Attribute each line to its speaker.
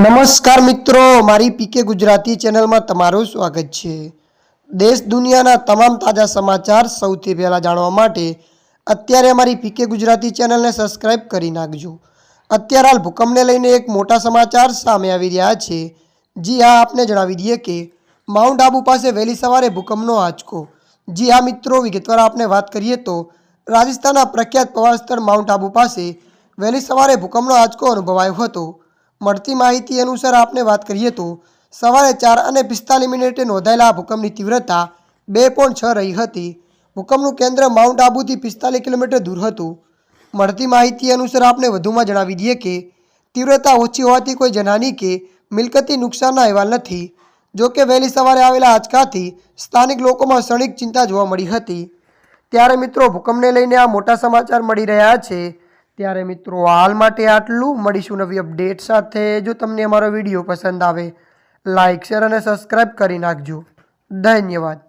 Speaker 1: નમસ્કાર મિત્રો, મારી પીકે ગુજરાતી ચેનલમાં તમારું સ્વાગત છે। દેશ દુનિયાના તમામ તાજા સમાચાર સૌથી પહેલાં જાણવા માટે અત્યારે અમારી પીકે ગુજરાતી ચેનલને સબસ્ક્રાઇબ કરી નાખજો। અત્યારે હાલ ભૂકંપને લઈને એક મોટા સમાચાર સામે આવી રહ્યા છે। જી હા, આપને જણાવી દઈએ કે માઉન્ટ આબુ પાસે વહેલી સવારે ભૂકંપનો આંચકો। જી હા મિત્રો, વિગતવાર આપણે વાત કરીએ તો રાજસ્થાનના પ્રખ્યાત પ્રવાસ સ્થળ માઉન્ટ આબુ પાસે વહેલી સવારે ભૂકંપનો આંચકો અનુભવાયો હતો। મળતી માહિતી અનુસાર આપણે વાત કરીએ તો સવારે 4:45 નોંધાયેલા આ ભૂકંપની તીવ્રતા 2.6 રહી હતી। ભૂકંપનું કેન્દ્ર માઉન્ટ આબુથી 45 કિલોમીટર દૂર હતું। મળતી માહિતી અનુસાર આપણે વધુમાં જણાવી દઈએ કે તીવ્રતા ઓછી હોવાથી કોઈ જાનહાની કે મિલકતી નુકસાનના અહેવાલ નથી। જોકે વહેલી સવારે આવેલા આંચકાથી સ્થાનિક લોકોમાં ક્ષણિક ચિંતા જોવા મળી હતી। ત્યારે મિત્રો, ભૂકંપને લઈને આ મોટા સમાચાર મળી રહ્યા છે। ત્યારે મિત્રો, હાલ માટે આટલું। મળીશું નવી અપડેટ સાથે। જો તમને અમારો વિડીયો પસંદ આવે, લાઇક, શેર અને સબસ્ક્રાઇબ કરી નાખજો। ધન્યવાદ।